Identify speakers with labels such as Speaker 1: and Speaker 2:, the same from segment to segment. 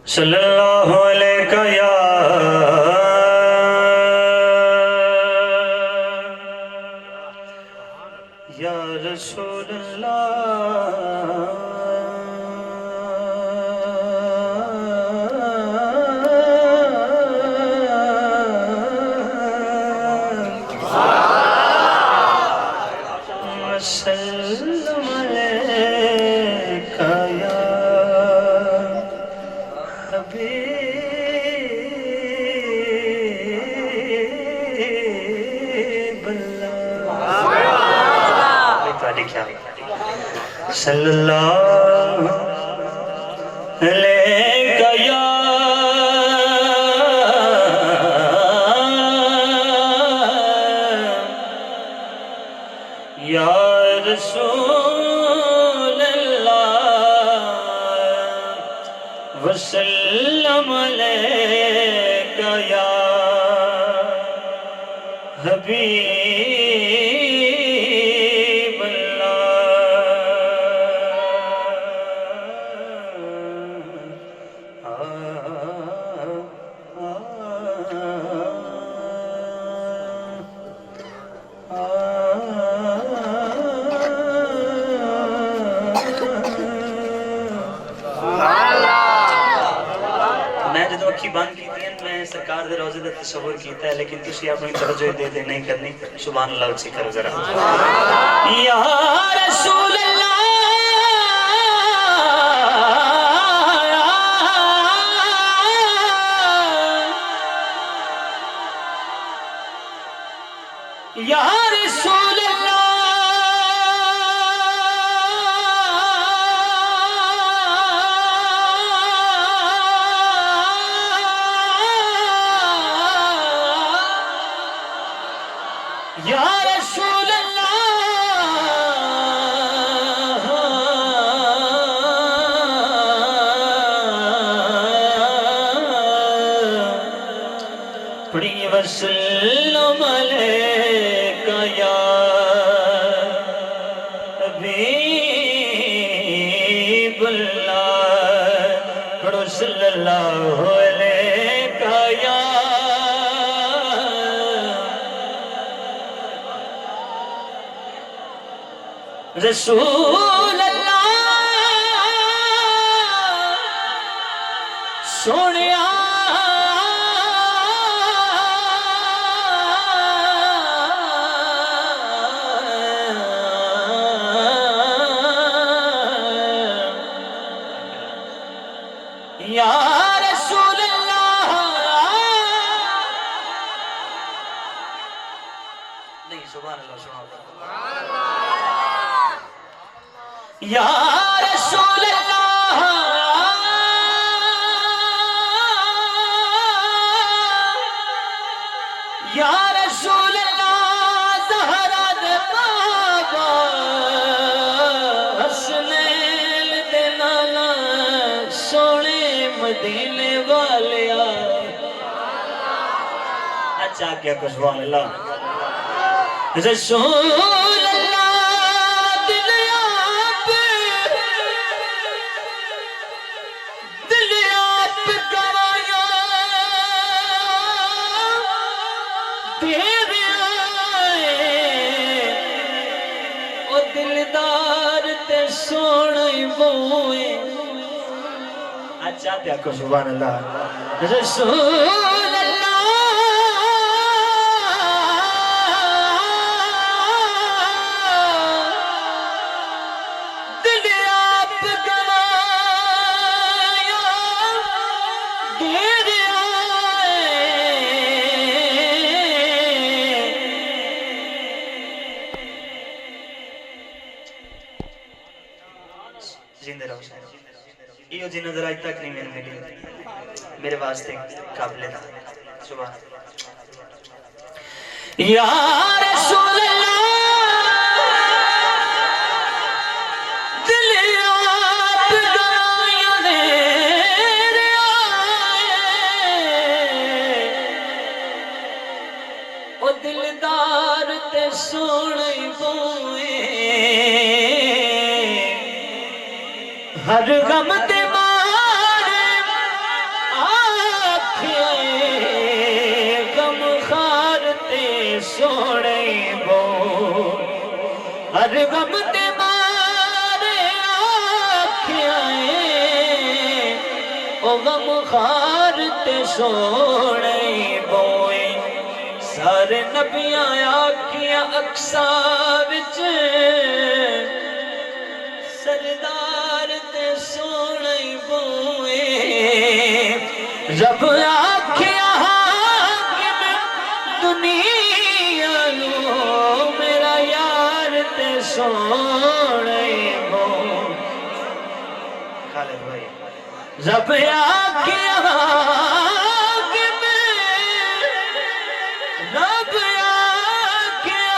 Speaker 1: صلی اللہ علیہ یا رسول اللہ وسلم علیک یا حبیب اللہ صلی اللہ علیہ یا رسول اللہ وسلم علیک یا حبیب میں جدو اکھی بند کی تھی میں سرکار دے روزے دا تصور کیتا ہے لیکن تسی اپنی توجہ دے نہیں کرنی سبحان اللہ اچھی کرو ذرا یا رسول اللہ یا رسول اللہ یا رسول اللہ پڑھی وسلم علیک یا حبیب اللہ پڑھو صلی اللہ علیک یا رسول اللہ سونیا یا رسول اللہ نہیں سبحان اللہ سبحان اللہ یا رسول اللہ یا رسول اللہ زہرا دے بابا حسنین دے نانا سونے مدینے والیا اچھا کیا کو سبحان اللہ رسول چاہتے ہیں کو سبحان اللہ رسول اللہ دل آپ گوایا دیر زندہ رہو یہ جی نظر آج تک نہیں میں ملی میرے واسطے قابل تھا سبحان یا رسول اللہ دل آپ گایا دیر آئے او دلدار تے سونے بوئے ہر غم تے مارے سونے بو ہر غم تے مارے آکھیاں او غم خار تے سونے بوئے سارے نبیاں آکھیاں اقصا وچ سردار تے سونے بوئے رب آکھیا حاکم دنیا نو میرا یار تے سونے بوئے خالد بھائی رب آکھیا حاکم رب آکھیا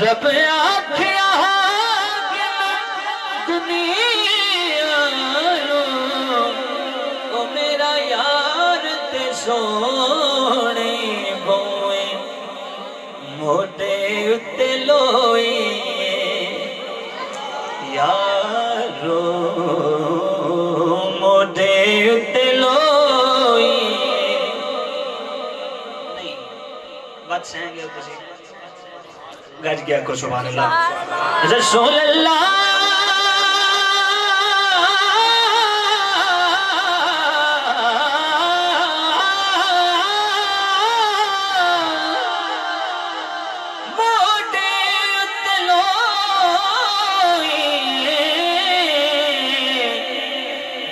Speaker 1: رب آکھیا حاکم دنیا نو او میرا یار تے سونے بوئے موٹے اتے لوئی یارو موٹے اتے لوئی نہیں بات سہیں گے کسی گج گیا کو سبحان اللہ رسول اللہ موٹے تلوئی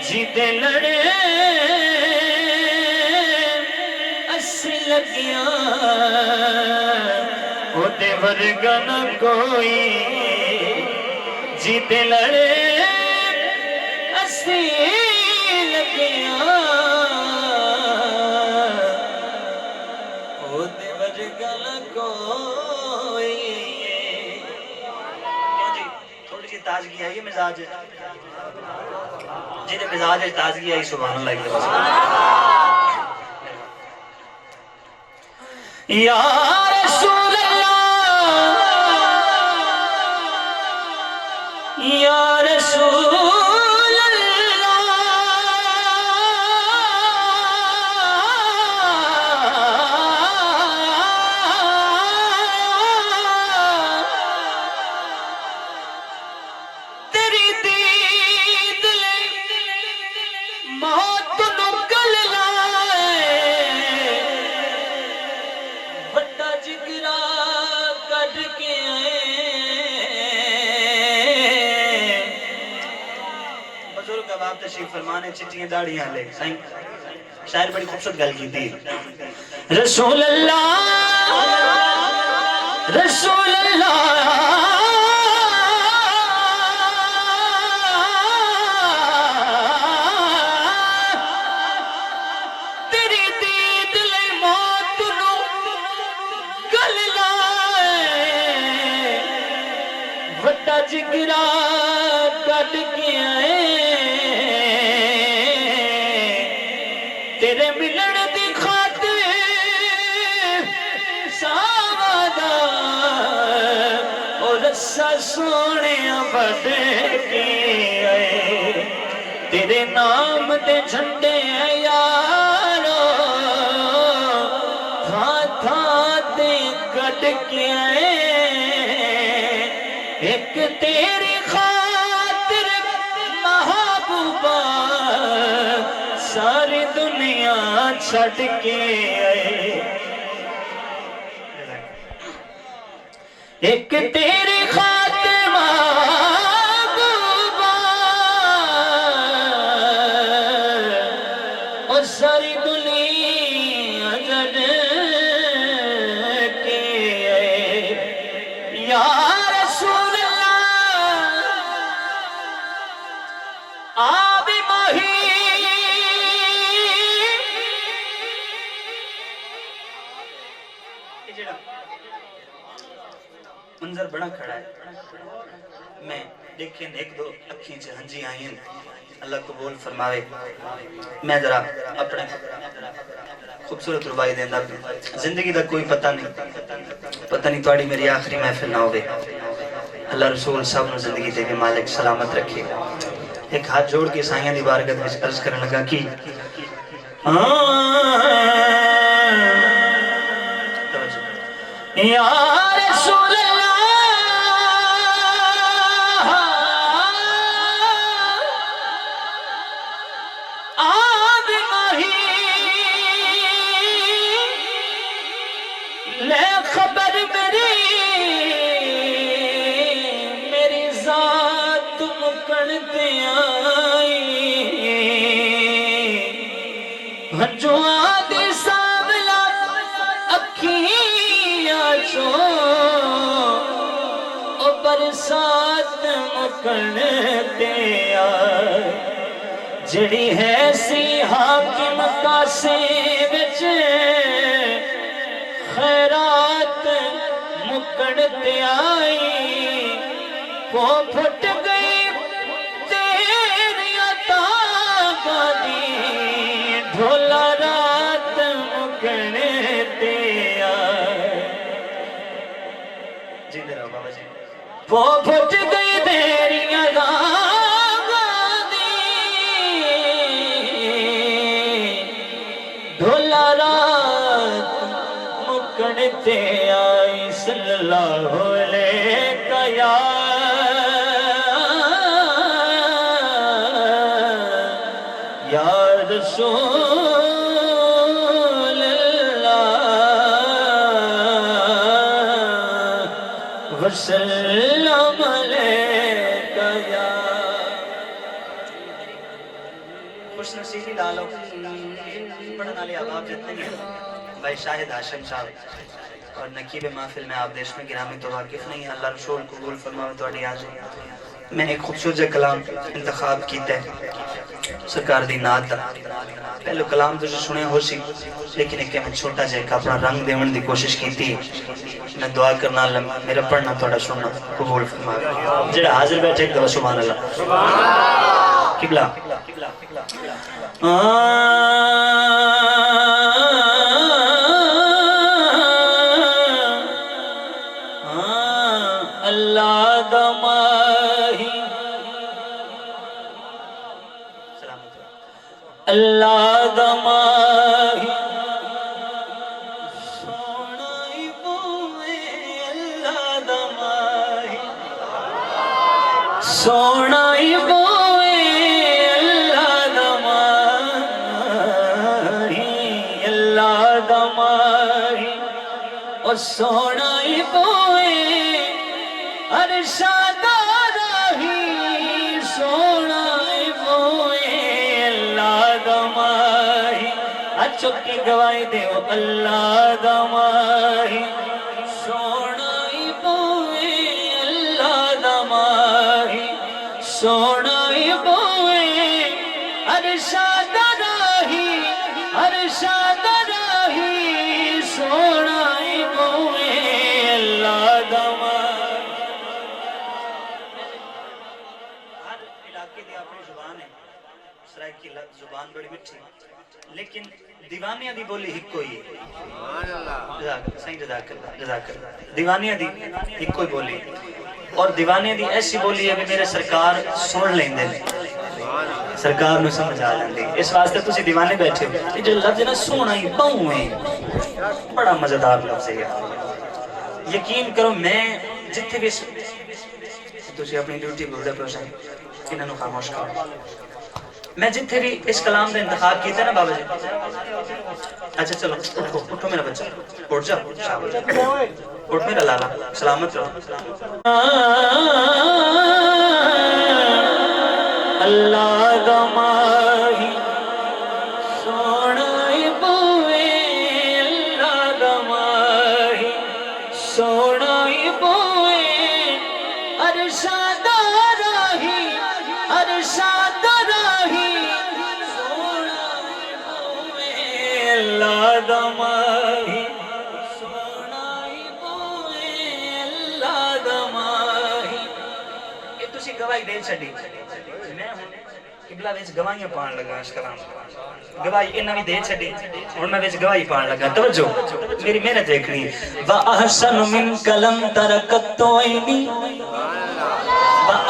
Speaker 1: جیتے لڑے اسی لگیاں ہوتے ورگا نہ کوئی جیتے لڑے اسی لگیاں ہوتے ورگا نہ کوئی کیوں جی تھوڑی سی تازگی آئی ہے مزاج جی مزاج ہے تازگی آئی سبحان اللہ یا رسول یا رسول تیری دید لے موت نو گل لائے بڑا جگرا کٹ کے آئے آپ تشریف فرمانے چٹیاں داڑیاں لے سائیں شاعر بڑی خوبصورت گل کی تھی رسول اللہ رسول اللہ تیری دید لے موت نو گل لائے وڈا جگرا کٹ کے آئے تیرے ملن دی خاطر ساوادا اور رسا سونے بڑھ کے آئے تیرے نام دے جھنڈے یارو تھا تھا تے کٹ کے آئے ایک تیری خاطر محبوبہ ساری دنیا چھٹ کے آئے ایک تیری خاطر محبوبہ اور ساری دنیا چھٹ کے آئے یا رسول اللہ آب ماہی منظر بڑا کھڑا ہے میں دیکھیں ایک دو اکھیں سے ہنجی آئیں اللہ قبول فرماوے میں ذرا اپنے خوبصورت ربائی دیندہ زندگی دا کوئی پتہ نہیں توڑی میری آخری محفل نہ ہوئے اللہ رسول صاحب نے زندگی دے بھی مالک سلامت رکھے ایک ہاتھ جوڑ کے سائیاں دی بارگاہ وچ عرض کرنے لگا کہ یا رسول اللہ آب ماہی لے خبر میری ذات مکڑتے آئی جو آدھی ساملا اکھیاں چو او برسات مکڑتے آئی جڑی ہے سی حاکم کاسے وچ خیرات مکڑتے آئی وہ پھٹ گئی تیری عطا دی ڈھولا رات مکڑتے آئی جی دے رہو بابا جی وہ پھٹ گئی تیری عطا مکڑتے آئی صلی اللہ علیہ یا رسول اللہ وسلم علیہ یا خوش نصیبی لالو پڑھنے والے احباب جتنے ہیں بھائی شاہد ہاشم صاحب اور نقیب محفل میں آپ دیش میں گرامی تو واقف نہیں ہیں اللہ رسول قبول فرماوے تو اڈی آج میں ایک خوبصورت کلام انتخاب کیتا ہے سرکار دی نات دا پہلو کلام تو سنے ہو سی لیکن ایک میں چھوٹا جائے اپنا رنگ دیون دی کوشش کیتی میں دعا کرنا اللہ میرا پڑھنا تھوڑا سننا قبول فرماوے جڑا حاضر بیٹھے ایک دفعہ سبحان اللہ قبلہ اللہ دماہی سونائی بوئے اللہ دماہی سونائی بوئے اللہ دماہی اللہ دماہی اور سونائی بوئے ارشاد راہی سونائی بوئے دماہی اچھکی گواہی دیو اللہ دماہی سونائی بوئے اللہ دماہی سونائی بوئے ارشاد راہی سونائی بوئے اللہ دماہی ہر علاقے دی اپنی زبان ہے سرائے کی زبان بڑی مٹھی لیکن دیوانیاں دی بولی ہی کوئی ہے جزاک اللہ دیوانیاں دی ہی کوئی بولی اور دیوانیاں دی ایسی بولی ہے کہ میرے سرکار سن لیں دے سرکار نو سمجھ آ جاندی اس واسطے تسی دیوانے بیٹھے ہو یہ جو لفظ ہے نا سونا ہی باؤں ہے بڑا مزیدار لفظ ہے یقین کرو میں جتنے بھی تسی اپنی ڈیوٹی بولدے پروشن انہاں نو خاموش کرو میں جتنے بھی اس کلام کا انتخاب کیتا ہے نا بابا جی اچھا چلو اٹھو میرا بچہ اٹھ جا اٹھ میرا لالا سلامت رہو اللہ دماہی سونائی بوئے اللہ دماہی سونائی بوئے ارشاد راہی اللہ دماہی سونائی بوئے اللہ دماہی یہ تسی گواہی دے چھڑی میں ہوں قبلہ ویچ گواہیاں پان لگا اس کلام گواہی انہاں بھی دے چھڑی اور میں ویچ گواہی پان لگا توجہ میری محنت دیکھنی وَأَحْسَنُ مِنْ كَلَمْ تَرَكَتْ عَيْنِي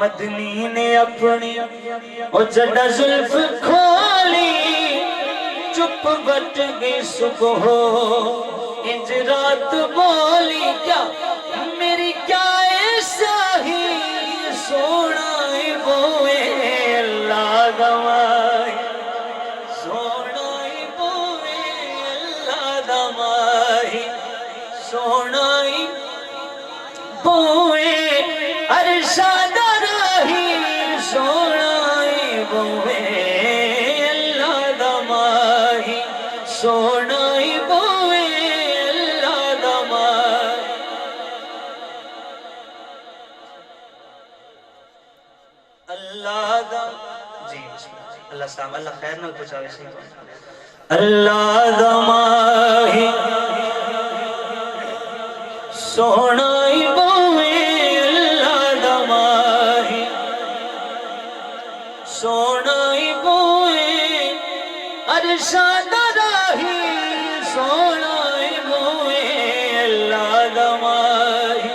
Speaker 1: مدنی نے اپنی او جڑا زلف کھولی چپ بٹ گئی صبح انج رات بولی کیا میری کیا ایسا ہی سونا بوئے اللہ دمائی سونا بوئے اللہ دمائی سونا بوئے ارشاد راہی سونا بوئے اللہ دمائی سونا بوئے اللہ دمائی اللہ دا جی اللہ سلام اللہ خیر نہ پہنچاوے سے اللہ دمائی سونا بوئے اللہ دمائی سونا بوئے ارشاد راہی سونا بوئے اللہ دمائی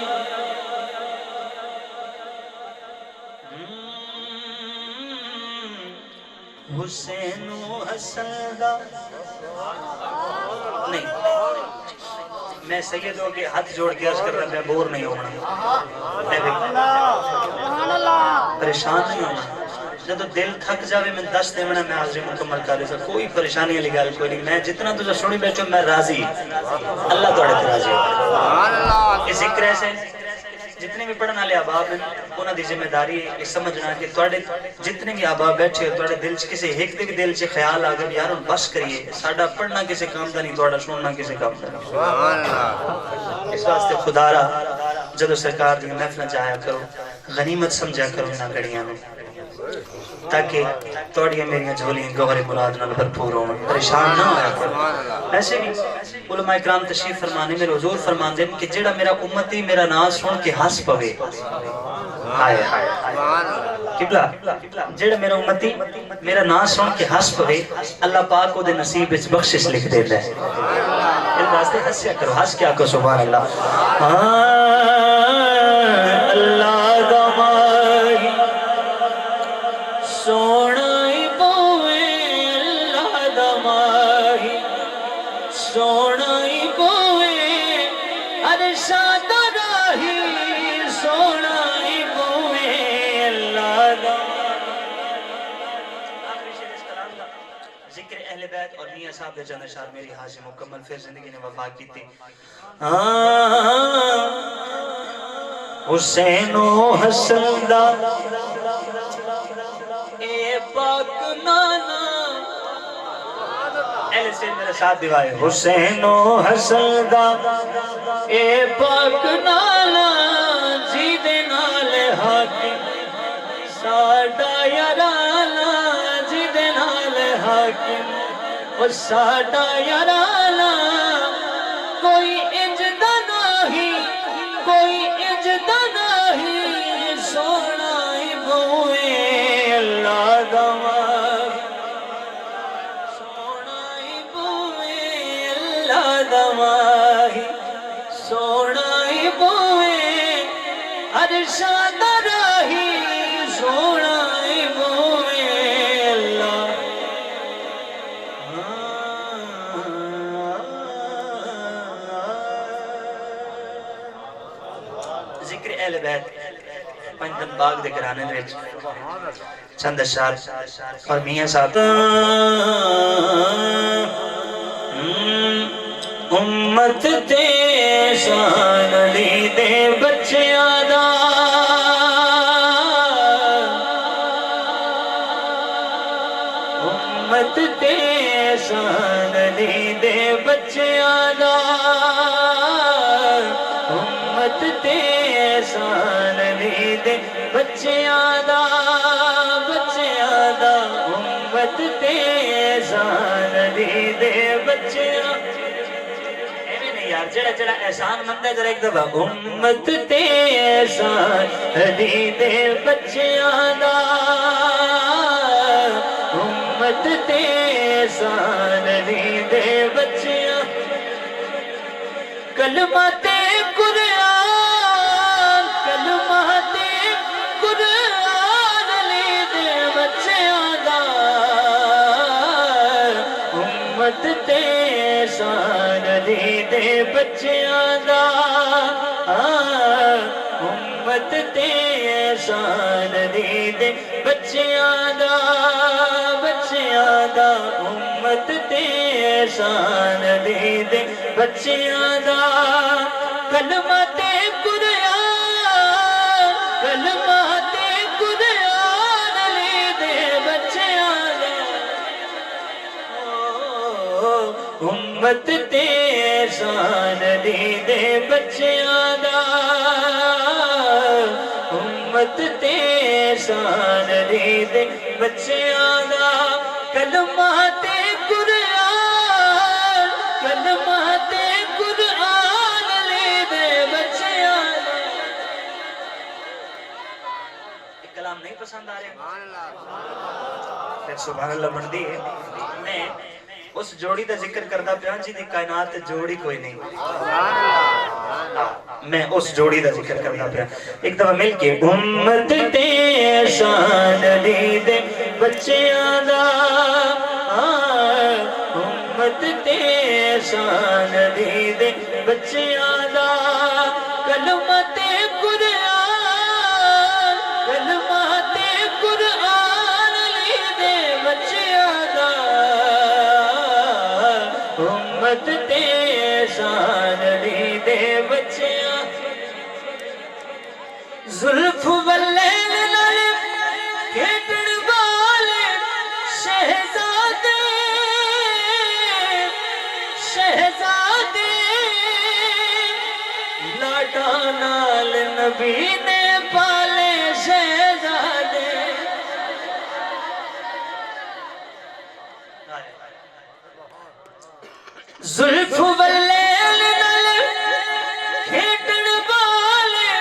Speaker 1: حسین و حسن دا نہیں میں سیدوں کے ہاتھ جوڑ کے عرض کر رہا میں بور نہیں ہونا پریشان نہیں ہونا جب تو دل تھک جاوے میں 10 دیمنا میں حاضری مکمل کر رہا کوئی پریشانی علی گال کوئی نہیں میں جتنا تجھے سنی بیٹھو میں راضی اللہ توڑے تے راضی ہو یہ ذکر ایسے جتنے بھی پڑھنا لے آباب ہیں انہاں دی ذمہ داری ہے یہ سمجھنا کہ توڑے جتنے بھی آباب بیٹھے ہو توڑے دل کسی ایک دے بھی دل سے خیال آگا یار ان بس کریے ساڑھا پڑھنا کسی کام دا نہیں توڑا سننا کسی کام دا نہیں اس واسطے خدا رہا جدو سرکار دی محفلہ جایا کرو غنیمت سمجھا کرو انہاں گھڑیاں میں تاکہ توڑیاں میریاں جھولیاں گوھر مراد نال بھرپور ہوں پریشان نہ ہویا کرو ایسے بھی علماء اکرام تشریف فرمانے میرے حضور فرمان دیں کہ جڑا میرا امتی میرا نام سن کے ہنس پوے آئے قبلہ جڑا میرا امتی میرا نام سن کے ہنس پوے اللہ پاک کو دے نصیب وچ بخشش لکھ دیتا ہے اس واسطے ہنسیا کرو ہنس کیا کو سبحان اللہ اللہ دمائی سونا بوئے اللہ دمائی سونا بوئے ارشاد راہی سونا بوئے اللہ دمائی ذکر اہل بیت اور میاں صاحب چند اشعار میری حاضر مکمل پھر زندگی نے وفا کی تھی حسین و حسن دا اے پاک نانا اہل سے میرے ساتھ دیوائے حسین و حسن دا اے پاک نانا جی دے نال حاکم ساڑا یارانا جی دے نال حاکم وہ ساڑا یارانا کوئی اجدہ نہیں کوئی اجدہ نہیں سونا بوئے اللہ دمائی سونا بوئے اللہ دمائی سونا بوئے ارشاد راہی سونا بوئے اللہ ذکر اہل بیت پنجن باغ دے گرانے وچ چند اشعار اور میاں صاحب امت تے شان لی دے بچیاں دا امت تے شان لی دے بچیاں دا امت تے شان لی دے بچیاں دا امت تے شان لی دے بچیاں ایویں نہیں یار جڑا جڑا احسان مند ہے ذرا ایک دفعہ امت تے شان لی دے بچیاں دا امت تے شان لی دے بچیاں کلمہ تے قرآن کلمہ تے قرآن
Speaker 2: امت تے احسان دی دے بچیاں دا امت تے احسان دی دے بچیاں دا امت تے احسان دی دے بچیاں دا کلمہ تے قرآن کلمہ تے قرآن لی دے بچیاں دا امت تے احسان دی دے بچیاں دا امت تے احسان دی دے بچیاں دا کلمہ تے قرآن کلمہ تے قرآن لی دے بچیاں دا
Speaker 1: کلام نہیں پسند آ رہے پھر سبحان اللہ بندی ہے میں اس جوڑی دا ذکر کردہ پیان جی دی کائنات جوڑی کوئی نہیں میں اس جوڑی دا ذکر کردہ پیان ایک دفعہ مل کے
Speaker 2: امت تے احسان دی دے بچیاں دا امت تے احسان دی دے بچیاں دا کلمہ تے قرآن کلمہ تے قرآن لی دے بچیاں دا امت تے احسان لی دے بچیاں زلف واللیل نال کھیڈن والے شہزادے شہزادے لاڈا نال نبی نے پالے شہزادے زلف واللیل نال کھیڈن والے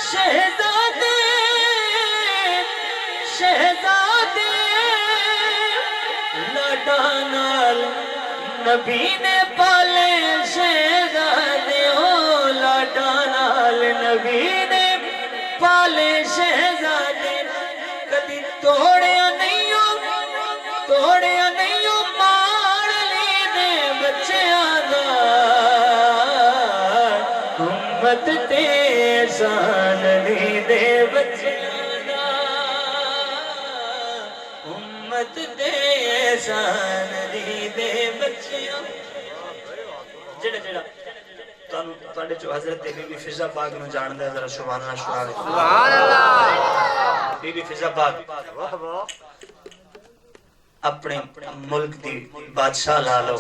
Speaker 2: شہزادے شہزادے لاڈا نال نبی نے پالے شہزادے ہو لاڈا نال نبی نے پالے شہزادے کدی توڑیا نہیں ہو مار لی دے بچیاں دا امت تے احسان لی دے بچیاں دا امت تے احسان لی دے بچیاں
Speaker 1: جڑا تواڈے چو حضرت بی بی فضا پاک نو جاندا ہے ذرا سبحان اللہ سبحان اللہ بی بی فضا پاک اپنے ملک دی بادشاہ لا لو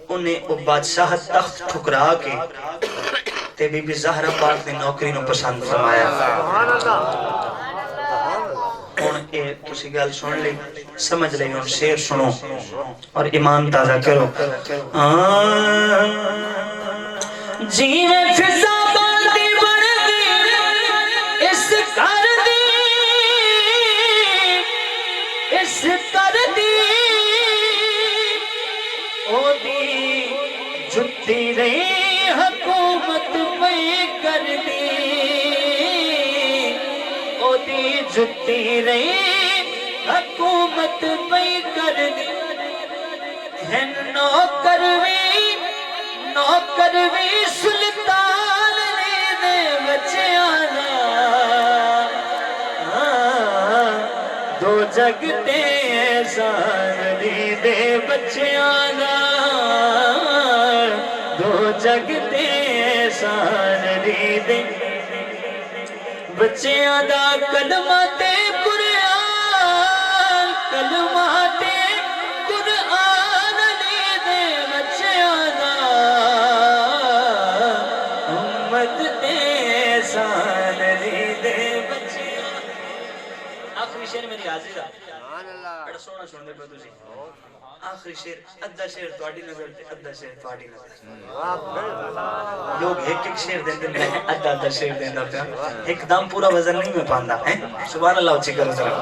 Speaker 1: انہیں وہ بادشاہ تخت ٹھکرا کے تے بی بی زہرا پاک نے نوکری نو پسند فرمایا ہن اے تسی گل سن لئی سمجھ لئی ہن شعر سنو اور ایمان تازہ کرو
Speaker 2: جیویں فضا باندی بن گئی اس گھر دی اس گھر دی او دی جتی رہی حکومت پئی کر دی او دی جتی رہی حکومت پئی کر دی ہے نوکر وی سلطان نے دے بچیاں دا دو جگ تے احسان دی دے بچیاں دا دو جگ تے احسان دی دے بچیاں دا کلمہ تے قرآن کلمہ تے قرآن لی دے بچیاں دا امت تے احسان لی دے بچیاں
Speaker 1: آخری شعر میری حاضر ہے بڑا سونا سن دے پہ تسی آخری شعر ادھا شعر تواڈی نظر تے ادھا شعر تواڈی نظر لوگ ایک شعر دیندے نے ادھا شعر دیندا پیا ایک دم پورا وزن نہیں میں پاندا ہے سبحان اللہ اچھی کرو ذرا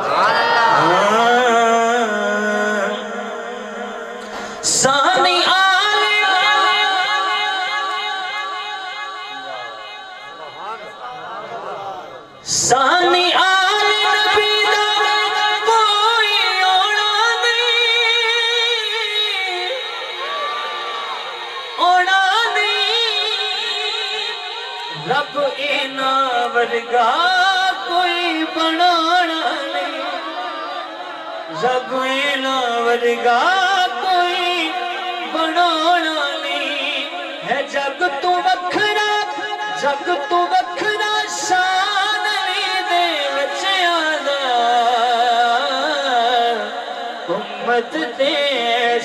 Speaker 2: سانی سانی آل نبی دا کوئی اوڑا نہیں اینا ورگا کوئی بنانا نہیں رب اینا ورگا کوئی بنانا نہیں ہے جگ تو وکھرا شان علی دے بچیاں دا امت دے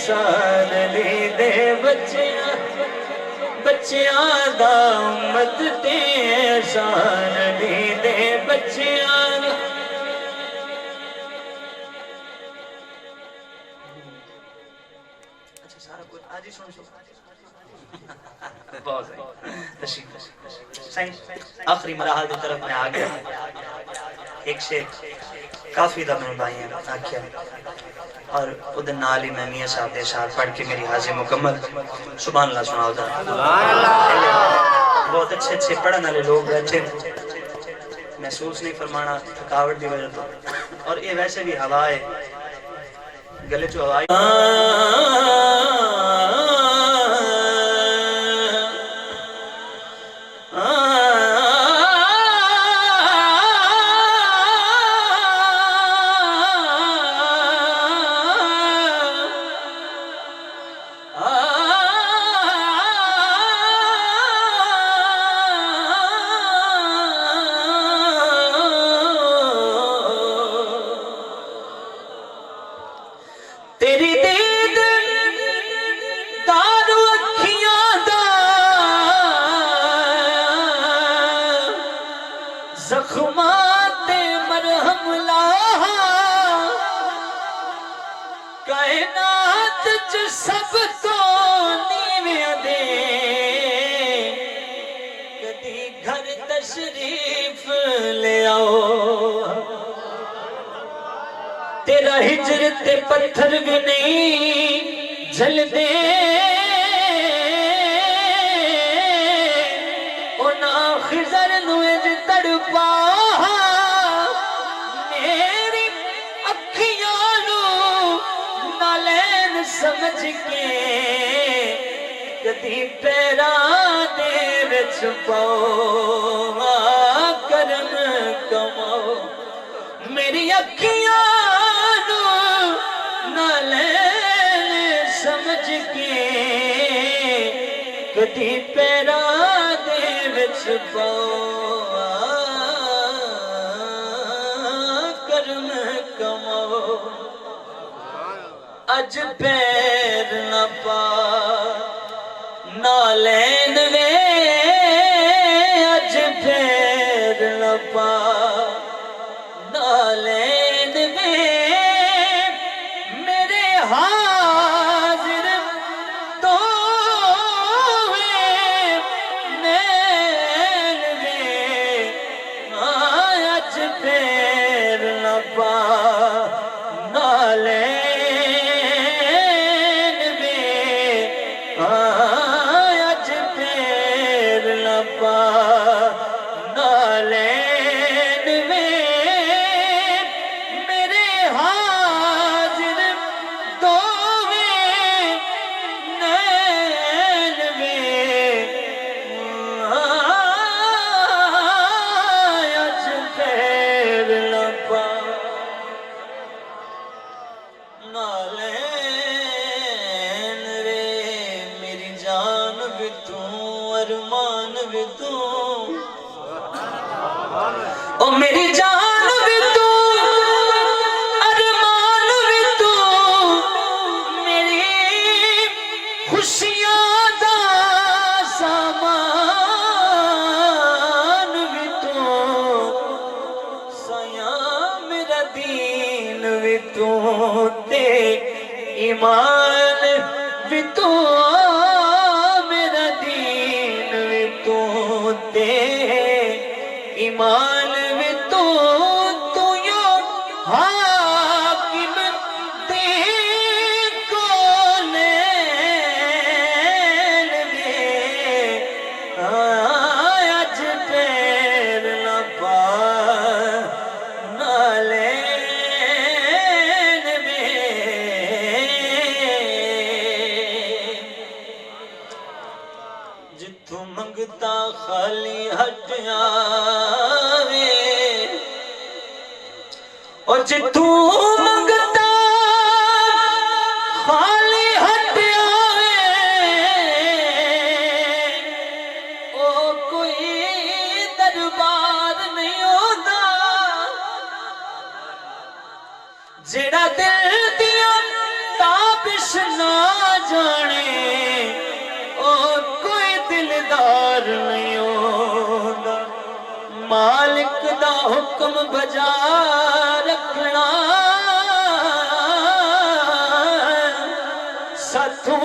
Speaker 2: شان علی دے بچیاں دا امت دے شان علی دے بچیاں دا
Speaker 1: اچھا سارا کچھ آج ہی سن بہت تشریف آخری مراحل کی طرف میں آ گیا ایک شیخ کافی دا میں بھائی ہیں آکھیا اور ادھر نال ہی میں میاں صاحب دے اشعار پڑھ کے میری حاضر مکمل سبحان اللہ سناؤ دا بہت اچھے پڑھن والے لوگ بیٹھے محسوس نہیں فرمانا تھکاوٹ دی وجہ تو اور یہ ویسے بھی ہوا ہے گلے چو ہوا
Speaker 2: تیری دید دارو اکھیاں دا زخمات مرہم لاہا کائنات چ سب تو نیویں دے کدی گھر تشریف لے آؤ تیرا ہجر تے پتھر بھی نہیں جل دے اونا خضر نویج تڑپا میری اکھیاں نو نالین سمجھ کے کدی پیران دے وچ پاؤ کرم کماؤ میری اکھیاں سمجھ کے کدی پیران دے وچ پاؤ کرم کماؤ اج پیر نہ پا نالین وے اج پیر نہ پا نالین وے میرے حاضر تو نیل وے آج پیر نہ پا نالین وے آج پیر نہ پا نالین وے میرے حاضر تو نیل وے آج پیر نہ پا نالین وے میری جان بھی تو ارمان بھی تو او میری جان بھی تو ارمان بھی تو میری خوشیاں دا سامان بھی تو سایاں میرا دین بھی تو تے ایمان بھی تو میرا دین بھی تو تے ایمان بھی تو یو حاکم دے کونین وے آج پیر نہ پا نالین وے جتھوں منگتا خالی ہٹیاں جتوں منگتا خالی ہٹ آوے او کوئی دربار نہیں ہوتا جڑا دل دیا تابش نہ جانے او کوئی دلدار نہیں ہوتا مالک دا حکم بجا رکھنا ساتھوں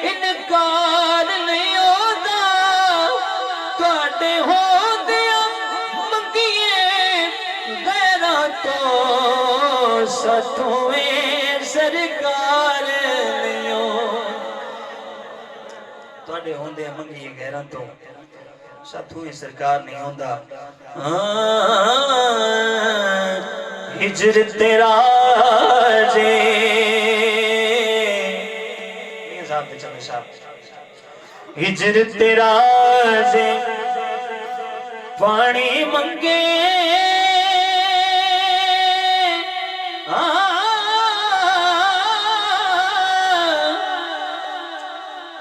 Speaker 2: انکار نہیں ہوتا تواڈے ہوندیاں منگیے غیراں تو ساتھوں سرکار نہیں ہو تواڈے ہوندیاں منگیے غیراں تو ساتھوں سرکار نہیں ہوندا ہجر تیرا جے صاحب چلو صاحب ہجر تیرا جے پانی منگے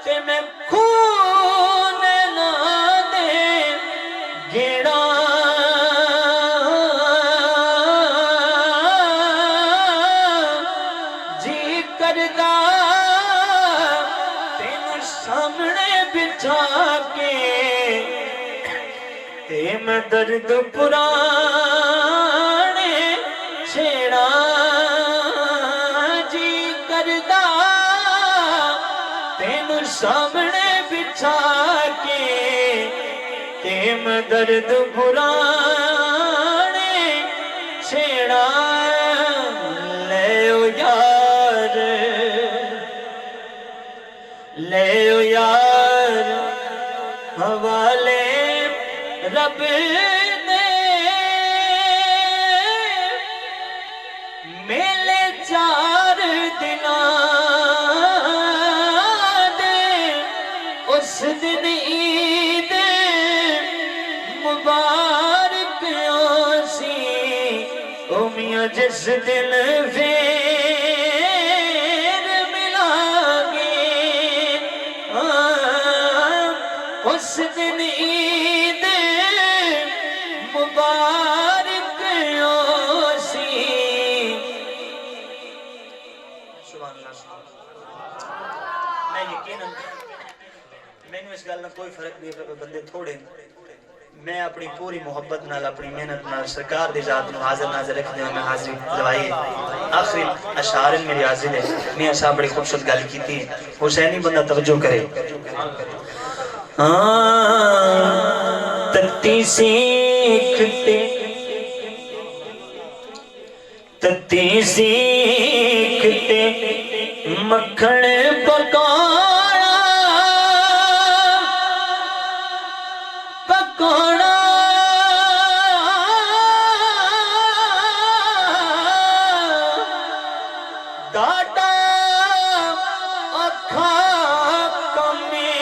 Speaker 2: تے میں خون نہ دے گیڑا جی کردا تینوں سامنے بٹھا کے تے میں درد پرانے چھیڑا جی کردا تینوں سامنے بٹھا کے تے میں درد پرانے چھیڑا لے او یار لے او یار حوالے رب نے میلے چار دناں دے اس دن عید مبارک سی او میاں جس دن پھر ملیں گے اس دن عید مبارک سی
Speaker 1: سبحان اللہ میں یقیناً مینوں اس گل نال کوئی فرق نہیں بندے تھوڑے میں اپنی پوری محبت نال اپنی محنت نال سرکار دی ذات نو حاضر ناظر رکھدے ہوں میں حاضری دوائی آخری اشعار میری حاضر ہے میاں صاحب بڑی خوبصورت گل کیتی ہے حسینی بندہ توجہ کرے
Speaker 2: تتی سیکھتے تتی سیکھتے مکھن پکانا پکانا ڈاٹا اکھا کمی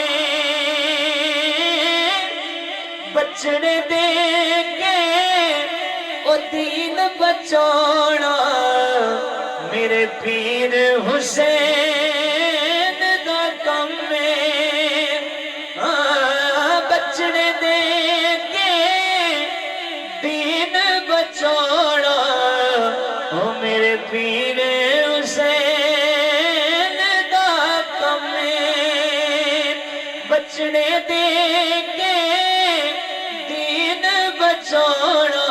Speaker 2: بچڑے دے کے او دین بچانا میرے پیر حسین دا کم بچڑے دے کے دین بچانا او میرے پیر حسین دا کم بچڑے دے کے دین بچانا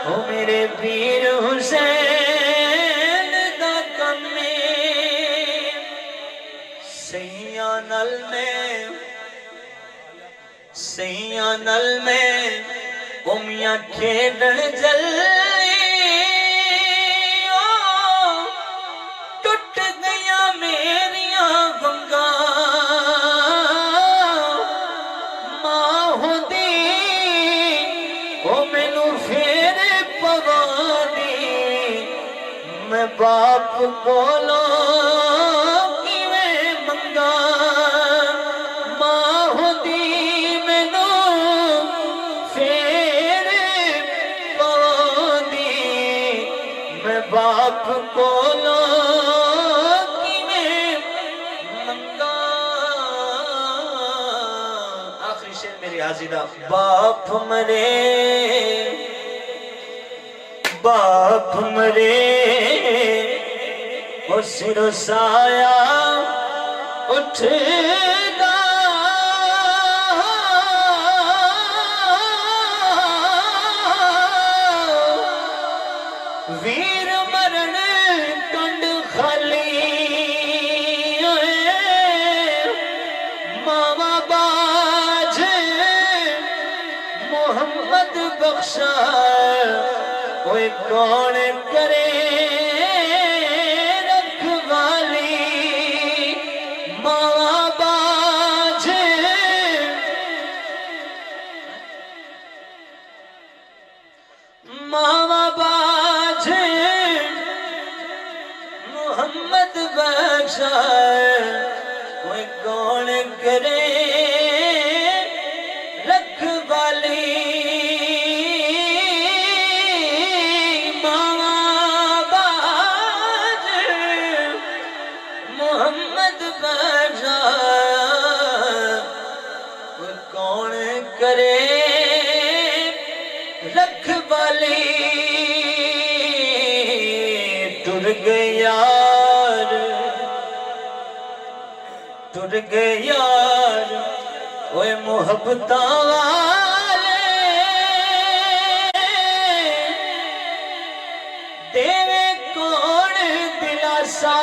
Speaker 2: او میرے پیر حسین دا کم سیاں نل میں امیاں کھیڈن جلی ٹوٹ گیا میریاں ونگاں ماں ہوندی او مینوں پھر پواندی میں باپ کولوں باپ کو لو منگا
Speaker 1: آخری شیر میری حاضی دا
Speaker 2: باپ مرے وہ سر سایہ اٹھ گا ویر مرن کنڈ خالی ماما باج محمد بخشا کوئی کون کرے رکھوالی ماما باج ماما باج محمد بخشا کوئی کون کرے رکھوالی ٹر گئے یار اوے محبتاں والے دیوے کون دلاسا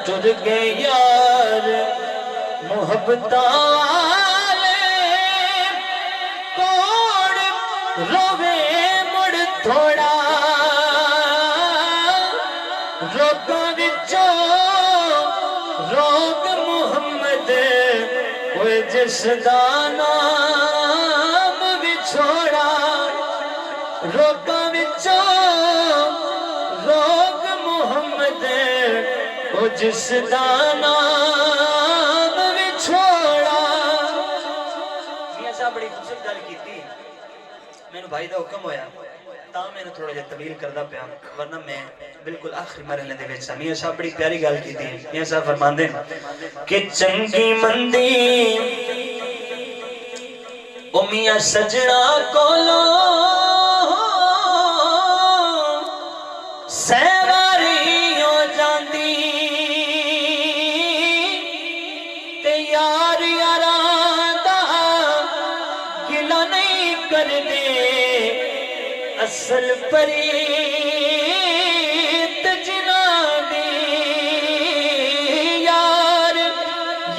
Speaker 2: ٹر گئے یار محبتاں والے کون روے مڑ تھوڑا روگاں وچوں روگ محمد کوئی جس دا نام وچھوڑا روگاں وچوں روگ محمد کوئی جس دا نام وچھوڑا
Speaker 1: میاں صاحب بڑی خوبصورت گل کیتی مینوں بھائی دا حکم ہویا تا میں نے تھوڑا جہا طویل کردا پیا ورنہ میں بالکل آخری مرحلے دے وچ میاں صاحب بڑی پیاری گل کیتی میاں صاحب فرماندے کہ چنگی مندی او میاں سجنا کولو سیواری ہو جاندی تے یار یاراں دا گلا نہیں کردے اصل پریت جنا دی یار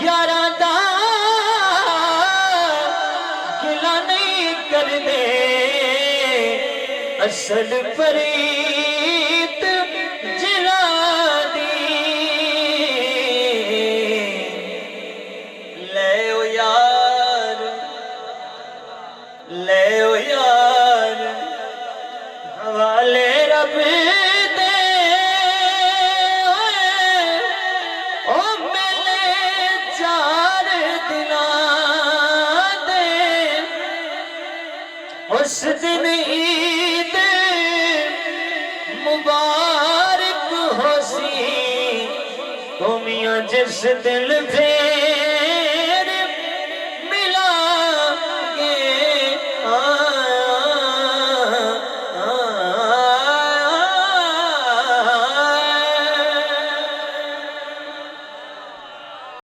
Speaker 1: یاراں دا گلا نہیں کردے اصل پریت جنا دی لے او یار لے او یار حوالے رب دے او ملے چار دناں دے اس دن عید مبارک ہو سی او میاں جس دل پہ